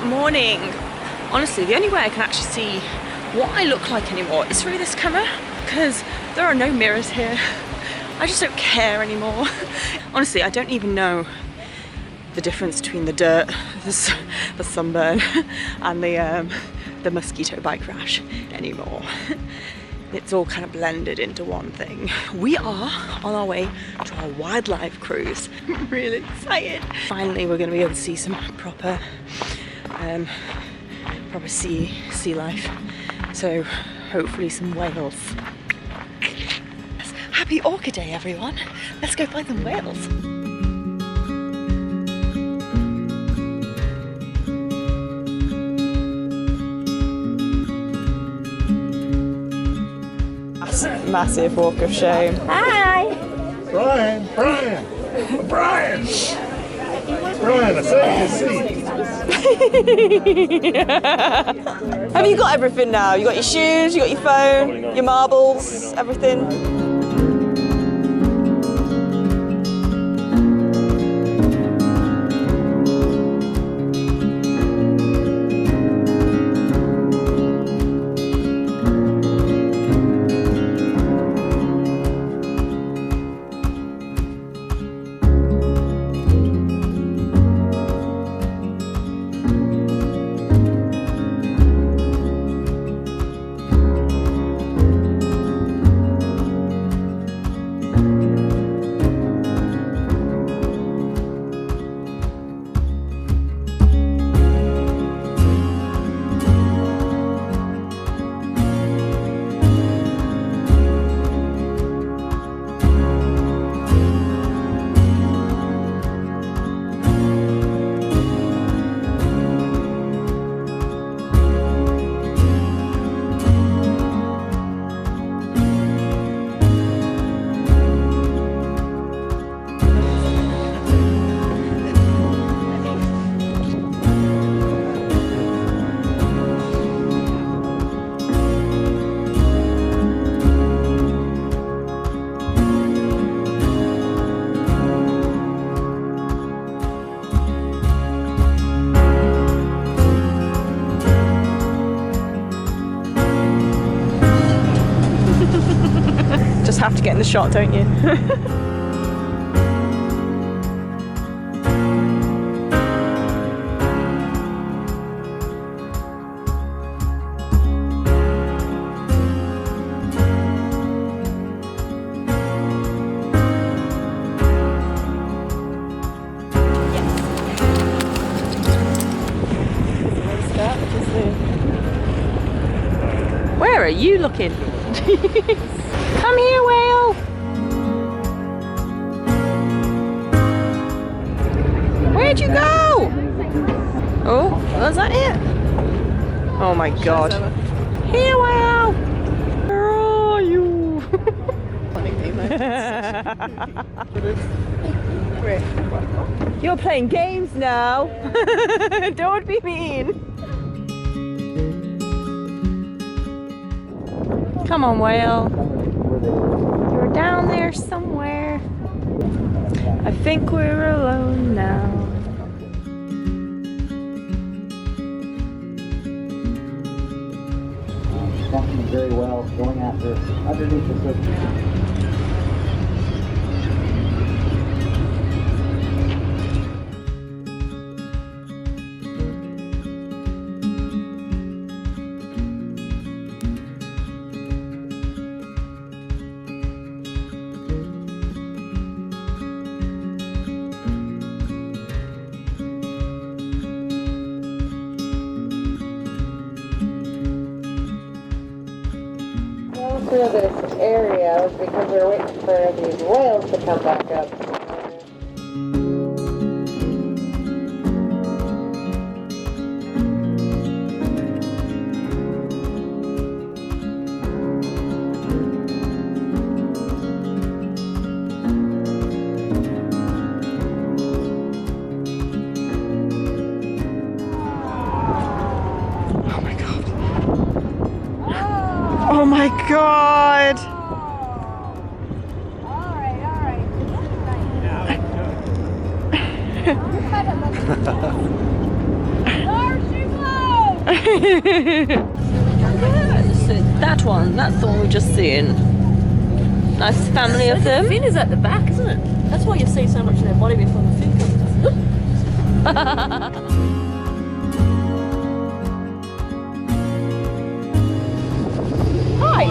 Morning. Honestly, the only way I can actually see what I look like anymore is through this camera, because there are no mirrors here. I just don't care anymore. Honestly, I don't even know the difference between the dirt, the sunburn, and the mosquito bike rash anymore. It's all kind of blended into one thing. We are on our way to our wildlife cruise. I'm really excited. Finally, we're going to be able to see some proper sea life. So hopefully some whales. Happy Orca Day, everyone. Let's go find some whales. Massive walk of shame. Hi! Brian, I saved your seat. Have you got everything now? You got your shoes, you got your phone, your marbles, everything? Just have to get in the shot, don't you? Where are you looking? Come here, whale! Where'd you go? Oh, was that it? Oh my god. Here, whale! Where are you? You're playing games now. Don't be mean. Come on, whale. You're down there somewhere. I think we're alone now. Functioning very well, going after underneath the surface. Through this area because we're waiting for these whales to come back up. my god! That one, that's the one we've just seen. Nice family of them. The fin is at the back, isn't it? That's why you see so much of their body before the fin comes up. Hi.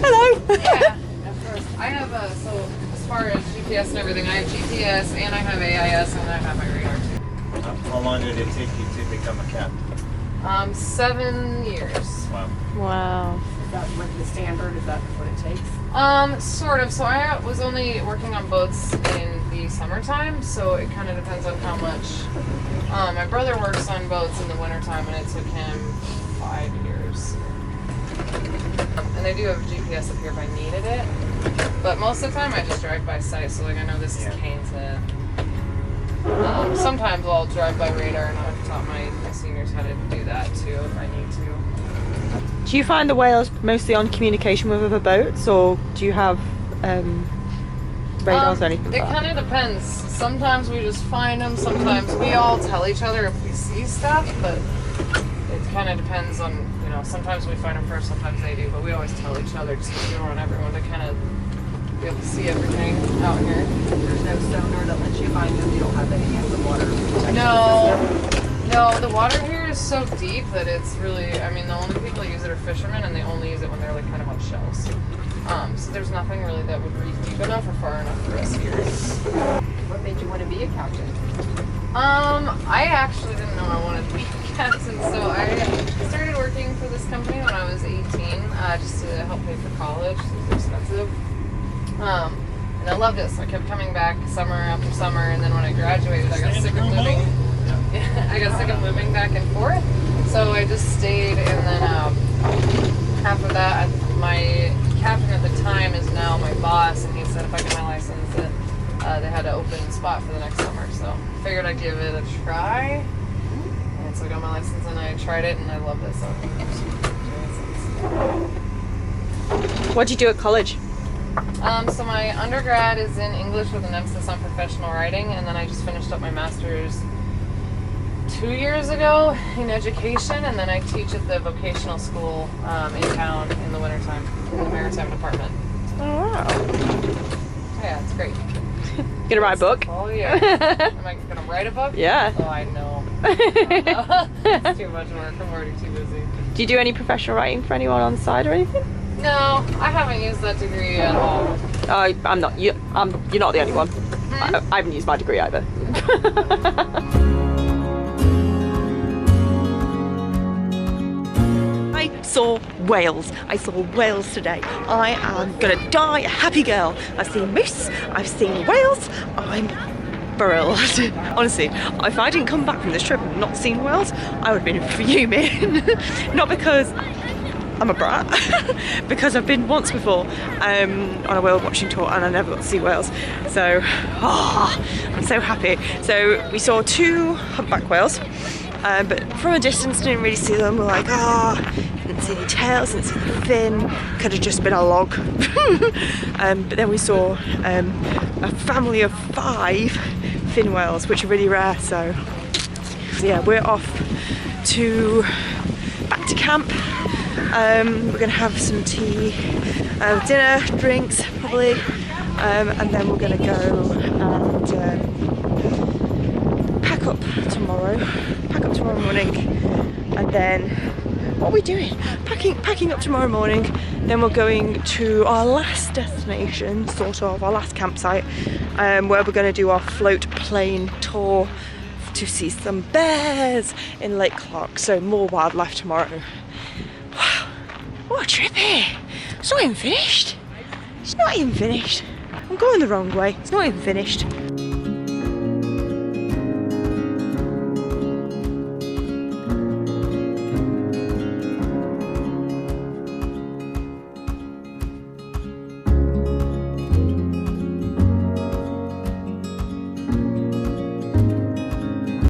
Hello. Yeah, of course. I have so as far as GPS and everything, I have GPS and I have AIS and I have my radar too. How long did it take you to become a captain? 7 years. Wow. Wow. Is that like the standard? Is that what it takes? Sort of. So I was only working on boats in the summertime, so it kind of depends on how much. My brother works on boats in the wintertime, and it took him 5 years. And I do have GPS up here if I needed it, but most of the time I just drive by sight. So like I know this is Cane's Head. Sometimes I'll drive by radar, and I've taught my seniors how to do that too if I need to. Do you find the whales mostly on communication with other boats, or do you have radars or anything? It kind of depends. Sometimes we just find them. Sometimes we all tell each other if we see stuff, but it kind of depends on, you know, sometimes we find them first, sometimes they do, but we always tell each other just because we don't want everyone to kind of be able to see everything out here. There's no sonar that lets you find them. You don't have any of the water. No, the water here is so deep that it's really, I mean, the only people who use it are fishermen, and they only use it when they're like kind of on shells. So there's nothing really that would reach deep enough or far enough for us here. What made you want to be a captain? I actually didn't know I wanted to be a captain, so I started working for this company when I was 18, just to help pay for college. It was expensive. And I loved it, so I kept coming back summer after summer, and then when I graduated, I got sick of moving. I got sick of moving back and forth, so I just stayed, and then after that, my captain at the time is now my boss, and he said if I get my license that they had an open spot for the next summer, so figured I'd give it a try, and so I got my license and I tried it, and I loved it, so I've been doing it since. What did you do at college? So my undergrad is in English with an emphasis on professional writing, and then I just finished up my master's 2 years ago in education, and then I teach at the vocational school in town in the wintertime in the maritime department. Oh wow. Yeah, it's great. Gonna write a book? Oh yeah. Am I gonna write a book? Yeah. Oh, I know. It's too much work. I'm already too busy. Do you do any professional writing for anyone on the side or anything? No, I haven't used that degree at all. I'm not. You're not the only one. I haven't used my degree either. I saw whales. I saw whales today. I am gonna die a happy girl. I've seen moose. I've seen whales. I'm thrilled. Honestly, if I didn't come back from this trip and not seen whales, I would have been fuming. Not because I'm a brat, because I've been once before on a whale watching tour and I never got to see whales. So, I'm so happy. So we saw 2 humpback whales, but from a distance didn't really see them. We're like, didn't see any tails, didn't see any fin, could have just been a log. But then we saw a family of 5 fin whales, which are really rare. So yeah, we're off back to camp. We're gonna have some tea, dinner, drinks probably, and then we're gonna go and pack up tomorrow morning, and then what are we doing? Packing up tomorrow morning. Then we're going to our last destination, sort of our last campsite, where we're gonna do our float plane tour to see some bears in Lake Clark. So more wildlife tomorrow. Wow, what a trip here. It's not even finished. It's not even finished. I'm going the wrong way. It's not even finished.